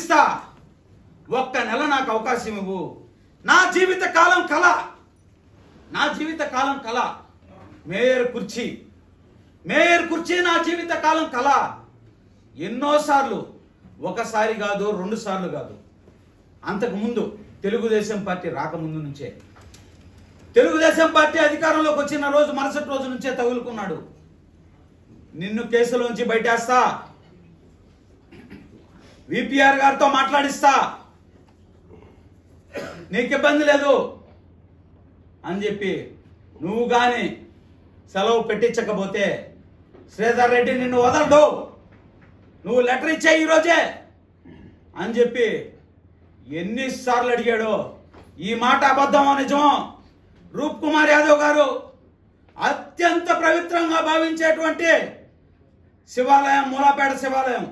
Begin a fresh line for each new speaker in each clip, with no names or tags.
ఇస్తా, ఒక్క నెల నాకు అవకాశం ఇవ్వు. నా జీవిత కాలం కళ మేయర్ కుర్చీ నా జీవిత కాలం కళ. ఎన్నోసార్లు, ఒకసారి కాదు, 2 సార్లు కాదు, అంతకుముందు తెలుగుదేశం పార్టీ రాకముందు నుంచే, తెలుగుదేశం పార్టీ అధికారంలోకి వచ్చిన రోజు మరుసటి రోజు నుంచే తగులుకున్నాడు. నిన్ను కేసులోంచి బయటేస్తా, విపిఆర్ గారితో మాట్లాడిస్తా, నీకు ఇబ్బంది లేదు అని చెప్పి నువ్వు కానీ సెలవు పెట్టించకపోతే శ్రీధర్ రెడ్డి నిన్ను వదలడు, నువ్వు లెటర్ ఇచ్చే ఈరోజే అని చెప్పి ఎన్నిసార్లు అడిగాడో. ఈ మాట అబద్ధమో నిజమో రూప్ కుమార్ యాదవ్ గారు అత్యంత పవిత్రంగా భావించేటువంటి శివాలయం, మూలాపేట శివాలయం,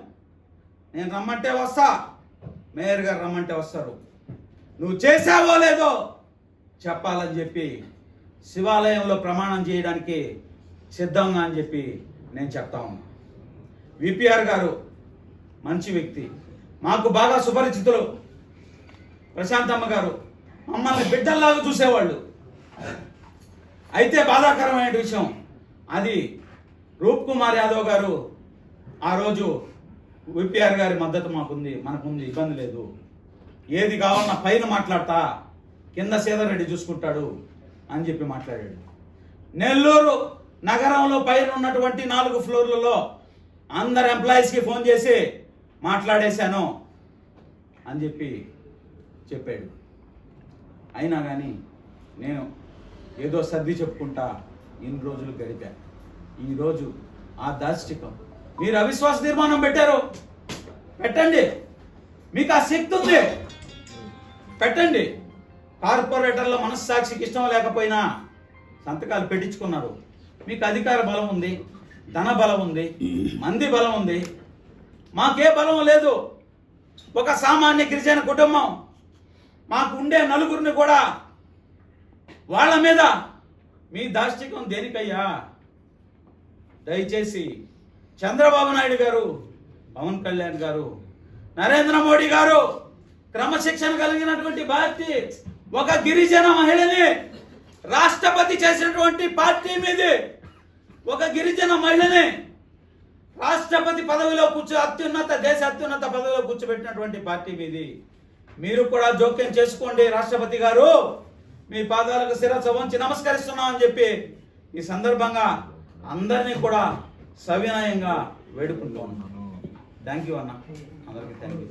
నేను రమ్మంటే వస్తా, మేయర్ గారు రమ్మంటే వస్తారు, నువ్వు చేసావో లేదో చెప్పాలని చెప్పి శివాలయంలో ప్రమాణం చేయడానికి సిద్ధంగా అని చెప్పి నేను చెప్తా ఉన్నా. విపిఆర్ గారు మంచి వ్యక్తి, మాకు బాగా సుపరిచితులు. ప్రశాంతమ్మ గారు మమ్మల్ని బిడ్డల్లాగా చూసేవాళ్ళు. అయితే బాధాకరమైన విషయం అది, రూప్ కుమార్ యాదవ్ గారు ఆ రోజు విపిఆర్ గారి మద్దతు మనకుంది, ఇబ్బంది లేదు, ఏది కావాలన్నా పైన మాట్లాడతా, కింద శ్రీధర్ రెడ్డి చూసుకుంటాడు అని చెప్పి మాట్లాడాడు. నెల్లూరు నగరంలో పైన ఉన్నటువంటి 4 ఫ్లోర్లలో అందరు ఎంప్లాయీస్కి ఫోన్ చేసి మాట్లాడేశాను అని చెప్పి చెప్పాడు. అయినా కానీ నేను ఏదో సర్ది చెప్పుకుంటా ఇన్ని రోజులు గడిపా. ఈరోజు ఆ దాష్టికం, మీరు అవిశ్వాస తీర్మానం పెట్టారు, పెట్టండి, మీకు ఆ శక్తి ఉంది, పెట్టండి. కార్పొరేటర్ల మనస్సాక్షికి ఇష్టం లేకపోయినా సంతకాలు పెట్టించుకున్నారు. మీకు అధికార బలం ఉంది, ధన బలం ఉంది, మంది బలం ఉంది. మాకే బలం లేదు. ఒక సామాన్య గిరిజన కుటుంబం, మాకు ఉండే నలుగురిని కూడా వాళ్ళ మీద మీ దాష్టికం దేనికయ్యా? దయచేసి చంద్రబాబు నాయుడు గారు, పవన్ కళ్యాణ్ గారు, నరేంద్ర మోడీ గారు క్రమశిక్షణ కలిగినటువంటి పార్టీ, ఒక గిరిజన మహిళని రాష్ట్రపతి చేసినటువంటి పార్టీ మీది, ఒక గిరిజన మహిళని రాష్ట్రపతి పదవిలో దేశ అత్యున్నత పదవిలో కూర్చోబెట్టినటువంటి పార్టీ మీది. మీరు కూడా జోక్యం చేసుకోండి రాష్ట్రపతి గారు, మీ పాదాలకు శిరస్సు వంచి నమస్కరిస్తున్నాం అని చెప్పి ఈ సందర్భంగా అందరినీ కూడా సవినయంగా వేడుకుంటూ ఉన్నాను. థ్యాంక్ యూ అన్న, అందరికీ థ్యాంక్ యూ.